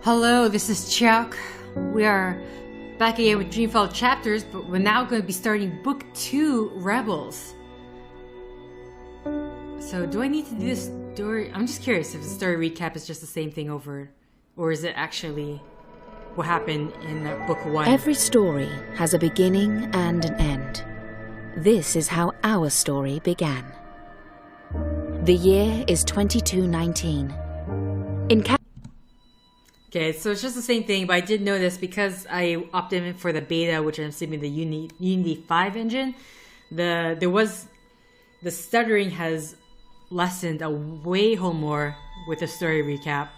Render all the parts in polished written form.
Hello, this is Chiak. We are back again with Dreamfall Chapters, but we're now going to be starting Book 2, Rebels. So, do I need to do this story? I'm just curious if the story recap is just the same thing over, or is it actually what happened in Book 1? Every story has a beginning and an end. This is how our story began. The year is 2219. Okay, so it's just the same thing, but I did notice because I opted in for the beta, which I'm assuming the Unity 5 engine, the stuttering has lessened a way more with the story recap.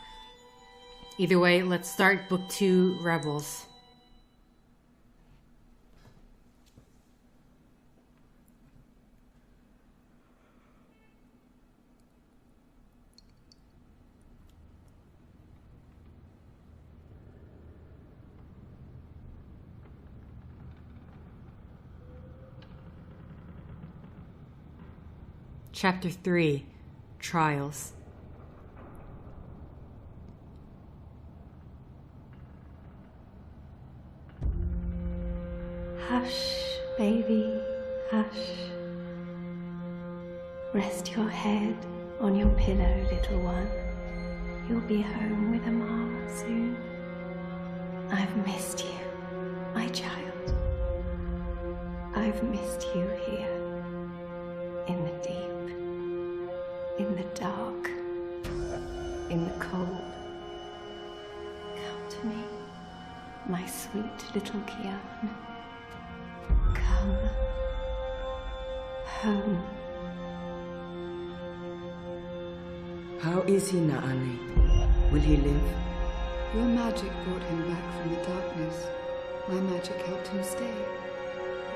Either way, let's start Book 2, Rebels. Chapter 3, Trials. Hush, baby, hush. Rest your head on your pillow, little one. You'll be home with Amara soon. I've missed you, my child. I've missed you here. In the deep, in the dark, in the cold. Come to me, my sweet little Kian. Come home. How is he, Naane? Will he live? Your magic brought him back from the darkness. My magic helped him stay.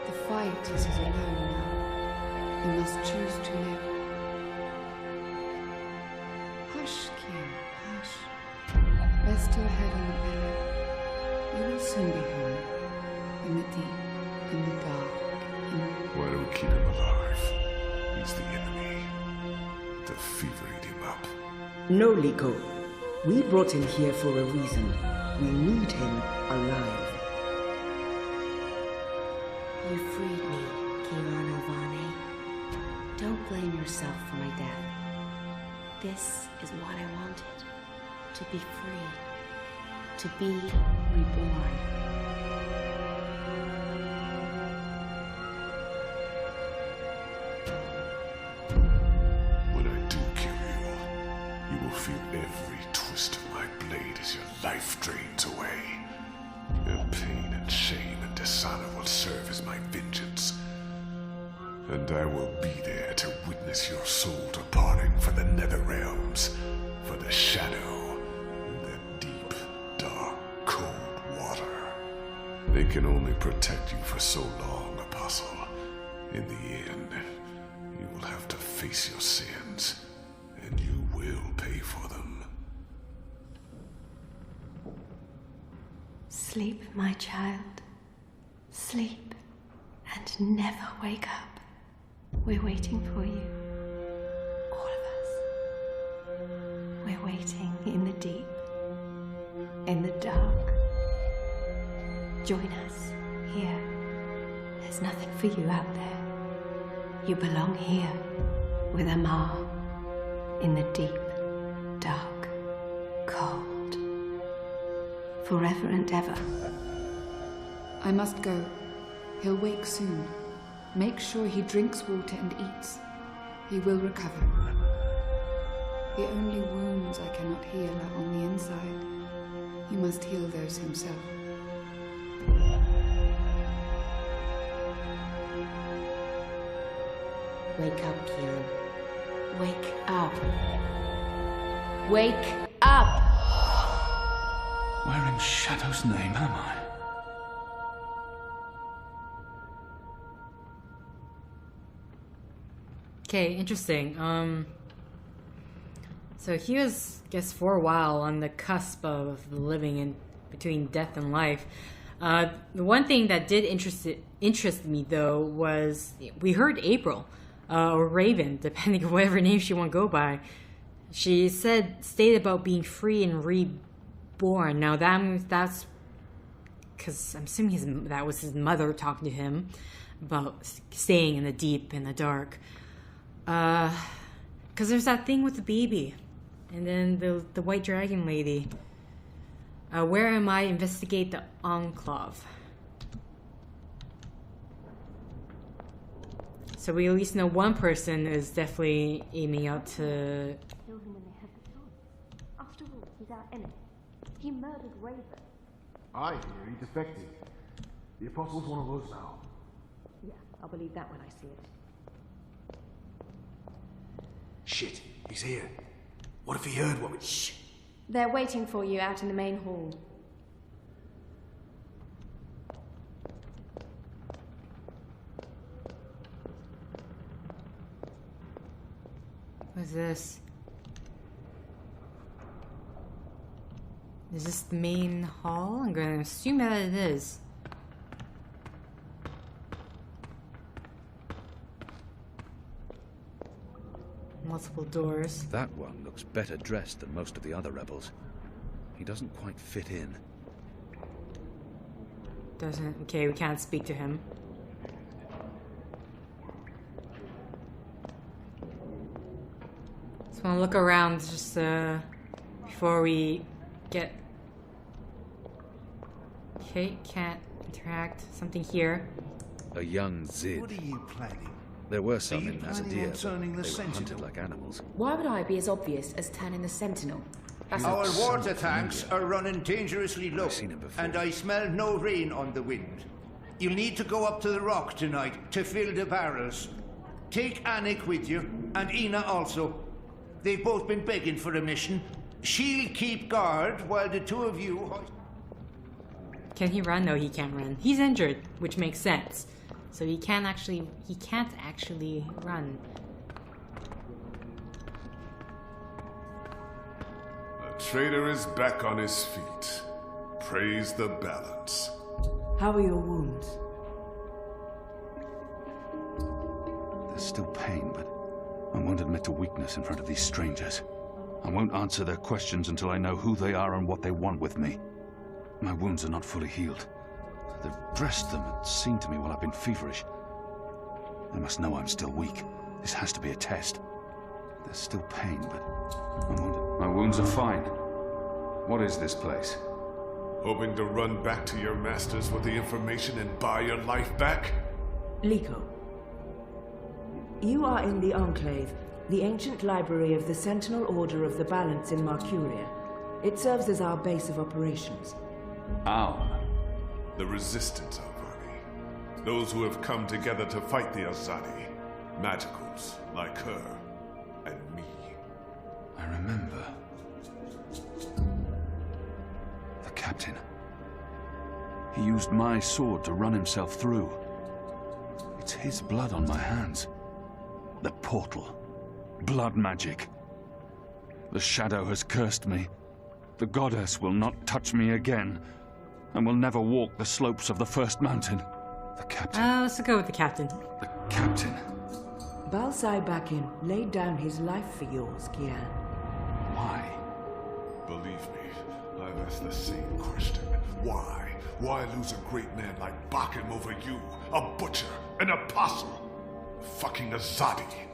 The fight is his alone now. You must choose to live. Hush, Kian, hush. Rest your head on the pillow. You will soon be home. In the deep, in the dark, in the... Why do we keep him alive? He's the enemy. The fever ate him up. No, Liko. We brought him here for a reason. We need him alive. You freed me, Kian Alvane. Don't blame yourself for my death. This is what I wanted. To be free. To be reborn. When I do kill you, you will feel every twist of my blade as your life drains away. Your pain and shame and dishonor will serve as my vengeance. And I will be there to witness your soul departing for the nether realms, for the shadow, and the deep, dark, cold water. They can only protect you for so long, Apostle. In the end, you will have to face your sins, and you will pay for them. Sleep, my child. Sleep and never wake up. We're waiting for you. All of us. We're waiting in the deep, in the dark. Join us here. There's nothing for you out there. You belong here with Amar in the deep, dark, cold. Forever and ever. I must go. He'll wake soon. Make sure he drinks water and eats. He will recover. The only wounds I cannot heal are on the inside. He must heal those himself. Wake up, Kian. Wake up. Wake up! Where in Shadow's name am I? Okay, interesting. So he was, I guess, for a while on the cusp of living in between death and life. The one thing that did interest me, though, was we heard April, or Raven, depending on whatever name she want to go by. She stated about being free and born. Now that's because I'm assuming that was his mother talking to him about staying in the deep, in the dark. Because there's that thing with the baby, and then the white dragon lady. Where am I? Investigate the enclave. So we at least know one person is definitely aiming out to... Kill him when they have the chance. After all, he's our enemy. He murdered Raven. I hear he defected. The Apostle's one of us now. Yeah, I'll believe that when I see it. Shit, he's here. What if he heard what we... Shh! They're waiting for you out in the main hall. What's this? Is this the main hall? I'm going to assume that it is. Multiple doors. That one looks better dressed than most of the other rebels. He doesn't quite fit in. Doesn't... Okay, we can't speak to him. Just want to look around just before we get... Okay, can't interact. Something here. A young Zid. What are you planning? There were some in planning on Azadir, turning but the they were hunted Sentinel? like animals. Why would I be as obvious as turning the Sentinel? That's Our Looks water so tanks familiar. are running dangerously low, I've seen him before. and I smell no rain on the wind. You'll need to go up to the rock tonight to fill the barrels. Take Anik with you, and Ina also. They've both been begging for a mission. She'll keep guard while the two of you... Can he run? No, he can't run. He's injured, which makes sense. So he can't actually run. The traitor is back on his feet. Praise the balance. How are your wounds? There's still pain, but I won't admit to weakness in front of these strangers. I won't answer their questions until I know who they are and what they want with me. My wounds are not fully healed. They've dressed them and seen to me while I've been feverish. They must know I'm still weak. This has to be a test. There's still pain, but I'm wounded. My wounds are fine. What is this place? Hoping to run back to your masters with the information and buy your life back? Liko, you are in the Enclave, the ancient library of the Sentinel Order of the Balance in Marcuria. It serves as our base of operations. Ow. The Resistance, Alvani. Those who have come together to fight the Azadi. Magicals, like her, and me. I remember. The captain. He used my sword to run himself through. It's his blood on my hands. The portal. Blood magic. The shadow has cursed me. The goddess will not touch me again, and will never walk the slopes of the first mountain. The captain. Let's go with the captain. The captain. Balsai Bakin laid down his life for yours, Kian. Why? Believe me, I've asked the same question. Why? Why lose a great man like Bakim over you? A butcher, an apostle, a fucking Azadi.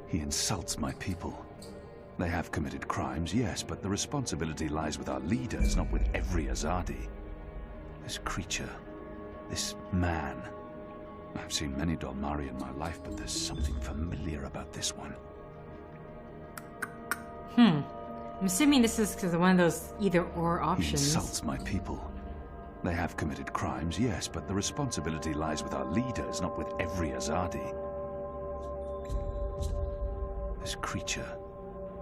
He insults my people. They have committed crimes, yes, but the responsibility lies with our leaders, not with every Azadi. This creature, this man. I've seen many Dolmari in my life, but there's something familiar about this one. I'm assuming this is because of one of those either-or He options. insults my people. They have committed crimes, yes, but the responsibility lies with our leaders, not with every Azadi. This creature,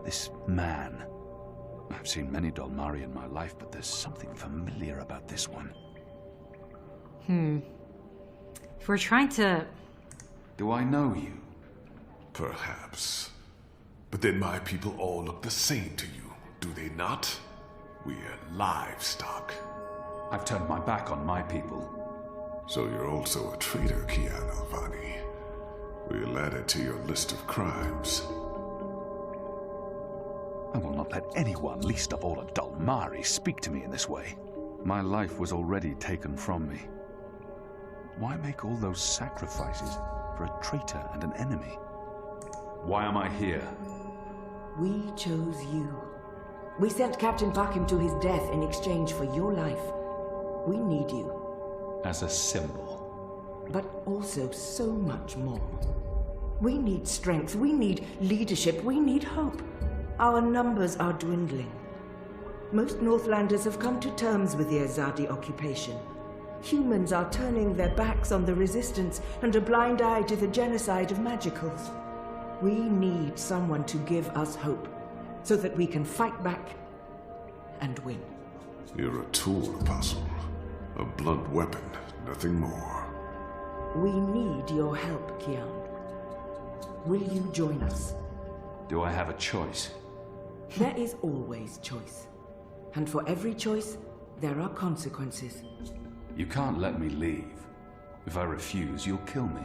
this man. I've seen many Dolmari in my life, but there's something familiar about this one. If we're trying to... Do I know you? Perhaps. But then my people all look the same to you, do they not? We're livestock. I've turned my back on my people. So you're also a traitor, Kian Alvani. We'll add it to your list of crimes. I will not let anyone, least of all a Dalmari, speak to me in this way. My life was already taken from me. Why make all those sacrifices for a traitor and an enemy? Why am I here? We chose you. We sent Captain Buckham to his death in exchange for your life. We need you. As a symbol. But also so much more. We need strength, we need leadership, we need hope. Our numbers are dwindling. Most Northlanders have come to terms with the Azadi occupation. Humans are turning their backs on the resistance and a blind eye to the genocide of magicals. We need someone to give us hope, so that we can fight back and win. You're a tool, Apostle. A blunt weapon, nothing more. We need your help, Kian. Will you join us? Do I have a choice? There is always choice. And for every choice, there are consequences. You can't let me leave. If I refuse, you'll kill me.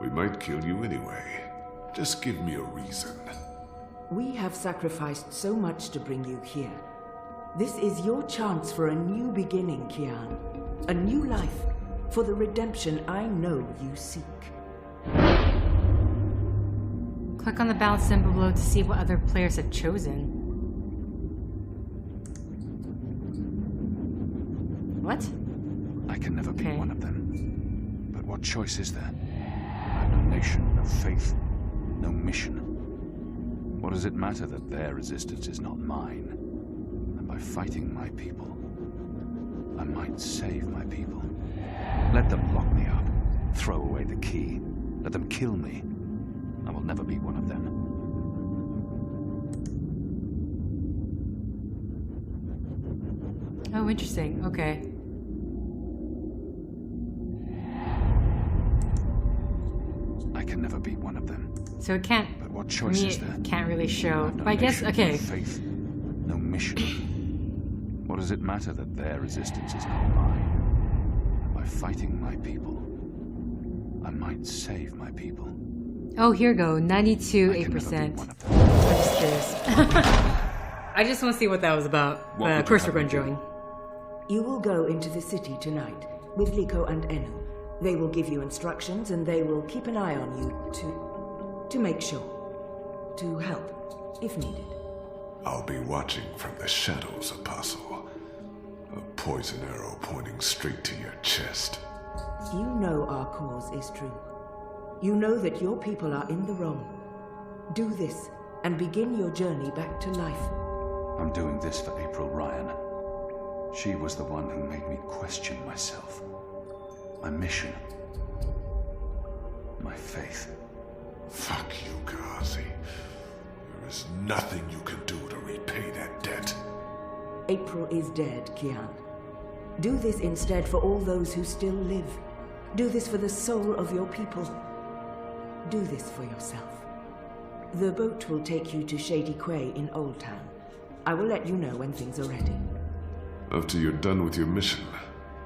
We might kill you anyway. Just give me a reason. We have sacrificed so much to bring you here. This is your chance for a new beginning, Kian. A new life, for the redemption I know you seek. Click on the balance symbol below to see what other players have chosen. What? I can never be one of them. But what choice is there? I have no nation, no faith, no mission. What does it matter that their resistance is not mine? And by fighting my people, I might save my people. Let them lock me up, throw away the key, let them kill me. I will never be one of them. Oh, interesting. Okay. I can never be one of them. So it can't. But what choice is there? Can't really show. No But I guess nation, okay. No faith, no mission. What does it matter that their resistance is not mine? By fighting my people, I might save my people. Oh, here we go. 92, 8%. I'm just curious. I just want to see what that was about. Of course, we're going to join. You will go into the city tonight with Liko and Enu. They will give you instructions and they will keep an eye on you to make sure. To help, if needed. I'll be watching from the shadows, Apostle. A poison arrow pointing straight to your chest. You know our cause is true. You know that your people are in the wrong. Do this and begin your journey back to life. I'm doing this for April Ryan. She was the one who made me question myself. My mission. My faith. Fuck you, Gazi. There is nothing you can do to repay that debt. April is dead, Kian. Do this instead for all those who still live. Do this for the soul of your people. Do this for yourself. The boat will take you to Shady Quay in Old Town. I will let you know when things are ready. After you're done with your mission,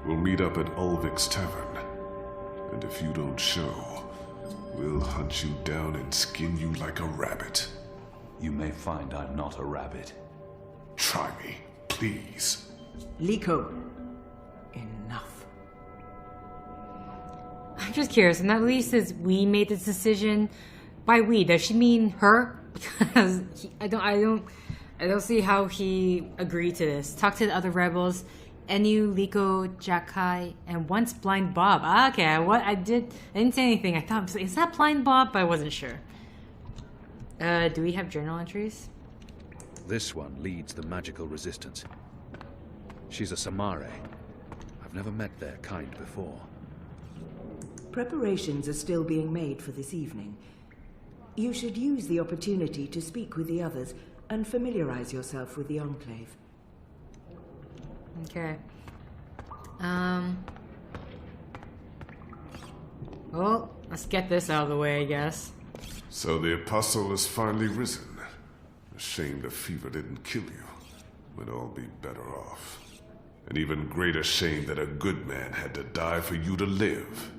we'll meet up at Ulvik's Tavern. And if you don't show, we'll hunt you down and skin you like a rabbit. You may find I'm not a rabbit. Try me, please. Liko, enough. I'm just curious. And at least says we made this decision. By we, does she mean her? Because I don't see how he agreed to this. Talk to the other rebels. Enu, Liko, Jakai, and once Blind Bob. Okay, I didn't say anything. I thought, is that Blind Bob? But I wasn't sure. Do we have journal entries? This one leads the magical resistance. She's a Samare. I've never met their kind before. Preparations are still being made for this evening. You should use the opportunity to speak with the others and familiarize yourself with the Enclave. Okay. Well, let's get this out of the way, I guess. So the Apostle is finally risen. A shame the fever didn't kill you. We'd all be better off. An even greater shame that a good man had to die for you to live.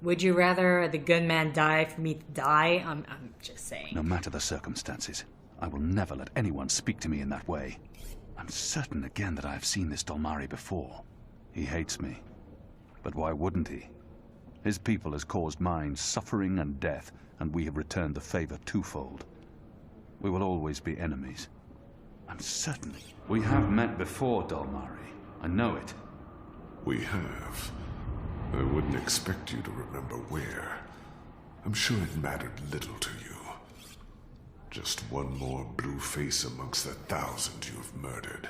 Would you rather the good man die for me to die? I'm just saying. No matter the circumstances, I will never let anyone speak to me in that way. I'm certain again that I have seen this Dalmari before. He hates me. But why wouldn't he? His people has caused mine suffering and death, and we have returned the favor twofold. We will always be enemies. I'm certain. We have met before, Dalmari. I know it. We have. I wouldn't expect you to remember where. I'm sure it mattered little to you. Just one more blue face amongst the thousands you have murdered.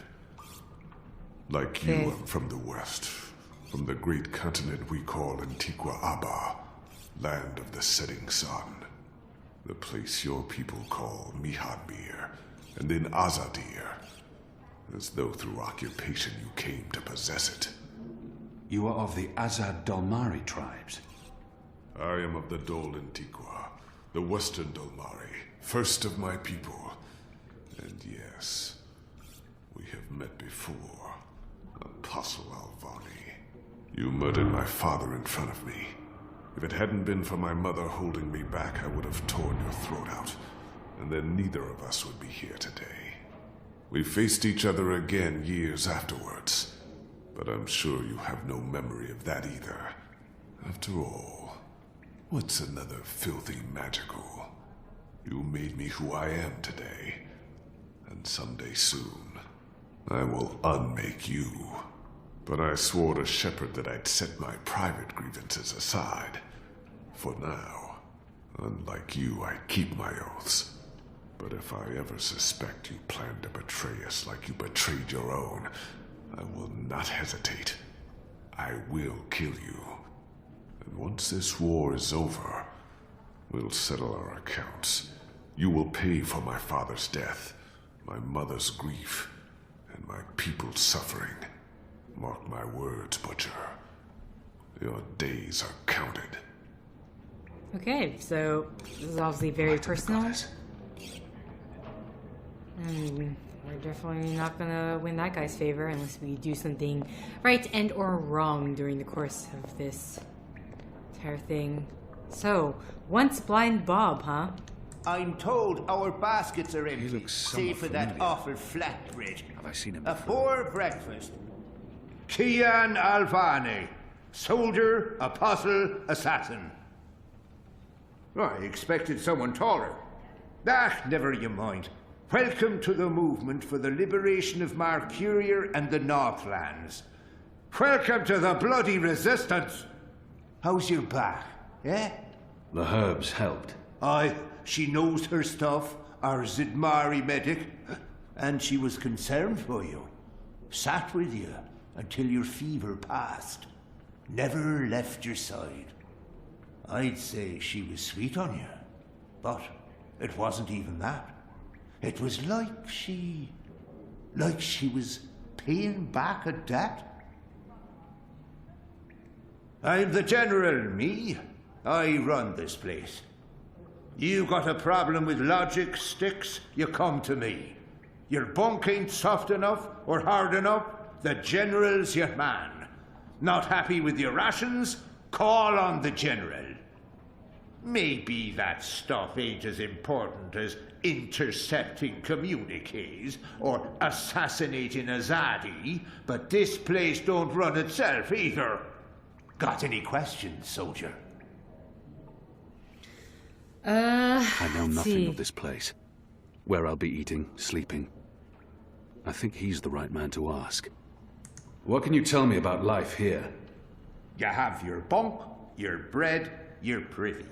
Like you, I'm from the west. From the great continent we call Antigua Aba, land of the setting sun. The place your people call Mihadmir, and then Azadir, as though through occupation you came to possess it. You are of the Azad Dalmari tribes. I am of the Dol Antigua, the western Dalmari, first of my people. And yes, we have met before, Apostle Alvani. You murdered my father in front of me. If it hadn't been for my mother holding me back, I would have torn your throat out, and then neither of us would be here today. We faced each other again years afterwards, but I'm sure you have no memory of that either. After all, what's another filthy magical? You made me who I am today, and someday soon, I will unmake you. But I swore to Shepard that I'd set my private grievances aside. For now, unlike you, I keep my oaths. But if I ever suspect you plan to betray us like you betrayed your own, I will not hesitate. I will kill you. And once this war is over, we'll settle our accounts. You will pay for my father's death, my mother's grief, and my people's suffering. Mark my words, Butcher. Your days are counted. Okay, so this is obviously very personal. And we're definitely not gonna win that guy's favor unless we do something right and or wrong during the course of this entire thing. So, once blind Bob, huh? I'm told our baskets are empty, He looks save for that familiar. awful flatbread. Have I seen him A before? poor breakfast. Kian Alvani, soldier, apostle, assassin. I expected someone taller. Never you mind. Welcome to the movement for the liberation of Marcuria and the Northlands. Welcome to the bloody resistance. How's your back, eh? The herbs helped. Aye, she knows her stuff, our Zidmari medic, and she was concerned for you. Sat with you until your fever passed. Never left your side. I'd say she was sweet on you, but it wasn't even that. It was like she was paying back a debt. I'm the general, me. I run this place. You got a problem with logic, sticks, you come to me. Your bunk ain't soft enough or hard enough, the general's your man. Not happy with your rations? Call on the general. Maybe that stuff ain't as important as intercepting communiques or assassinating Azadi, but this place don't run itself either. Got any questions, soldier? I know nothing of this place. Where I'll be eating, sleeping. I think he's the right man to ask. What can you tell me about life here? You have your bunk, your bread, your privy.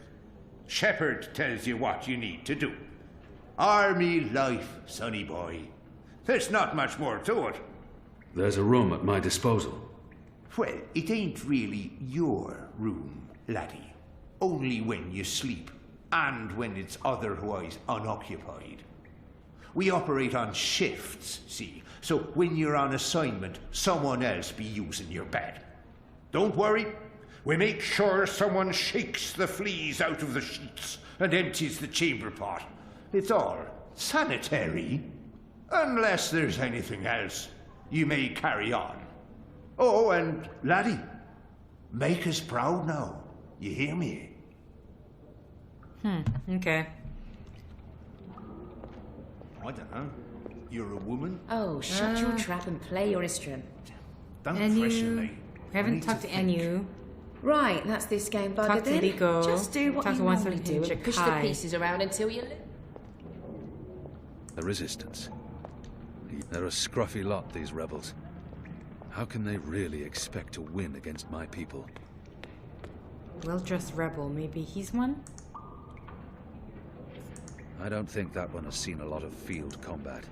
Shepard tells you what you need to do. Army life, sonny boy. There's not much more to it. There's a room at my disposal. Well, it ain't really your room, laddie. Only when you sleep, and when it's otherwise unoccupied. We operate on shifts, see, so when you're on assignment, someone else be using your bed. Don't worry, we make sure someone shakes the fleas out of the sheets and empties the chamber pot. It's all sanitary. Unless there's anything else, you may carry on. Oh, and laddie, make us proud now. You hear me? Okay. I don't know. You're a woman? Oh, shut your trap and play your instrument. Don't pressure me. We haven't talked to Anu. Right, that's this game bugger Talk to then. Liko. Just do what Talk you to one normally from do and push the Chiak. pieces around until you... The Resistance. They're a scruffy lot, these rebels. How can they really expect to win against my people? Well-dressed rebel. Maybe he's one? I don't think that one has seen a lot of field combat.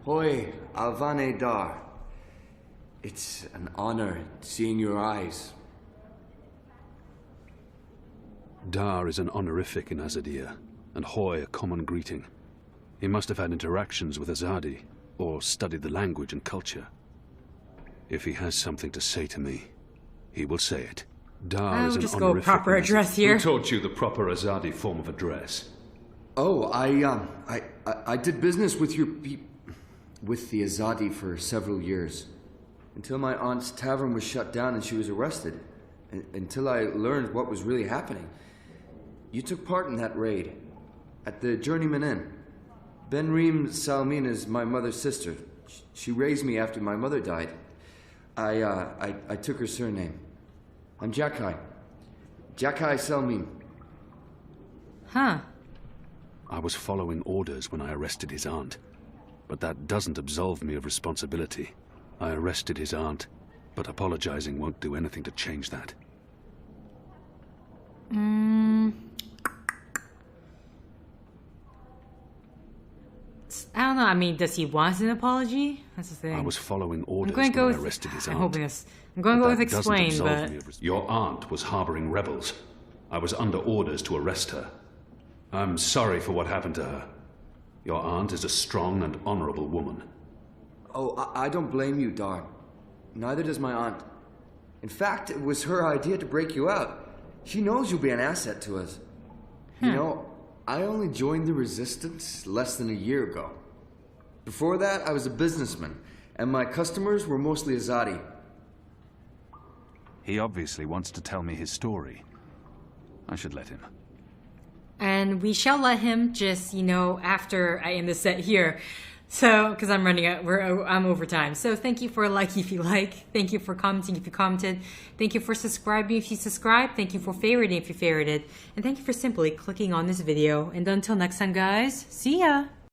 Hoi, Alvane Dar. It's an honor seeing your eyes. Dar is an honorific in Azadir, and Hoy a common greeting. He must have had interactions with Azadi, or studied the language and culture. If he has something to say to me, he will say it. Dar is an just go honorific proper in address Azadi. here. Who taught you the proper Azadi form of address? Oh, I did business with with the Azadi for several years. Until my aunt's tavern was shut down and she was arrested. Until I learned what was really happening. You took part in that raid. At the Journeyman Inn. Benreem Salmin is my mother's sister. She raised me after my mother died. I took her surname. I'm Jakai. Jakai Salmin. Huh. I was following orders when I arrested his aunt. But that doesn't absolve me of responsibility. I arrested his aunt, but apologizing won't do anything to change that. I don't know. I mean, does he want an apology? That's the thing. I was following orders going to go when I with... arrested his I'm aunt. hoping this... I'm going to go with That doesn't explain, absolve but... me of Your aunt was harboring rebels. I was under orders to arrest her. I'm sorry for what happened to her. Your aunt is a strong and honorable woman. Oh, I don't blame you, Dar. Neither does my aunt. In fact, it was her idea to break you out. She knows you'll be an asset to us. You know, I only joined the Resistance less than a year ago. Before that, I was a businessman, and my customers were mostly Azadi. He obviously wants to tell me his story. I should let him. And we shall let him just, you know, after I end the set here. So, because I'm running out, I'm over time. So thank you for liking if you like. Thank you for commenting if you commented. Thank you for subscribing if you subscribed. Thank you for favoriting if you favorited. And thank you for simply clicking on this video. And until next time, guys, see ya!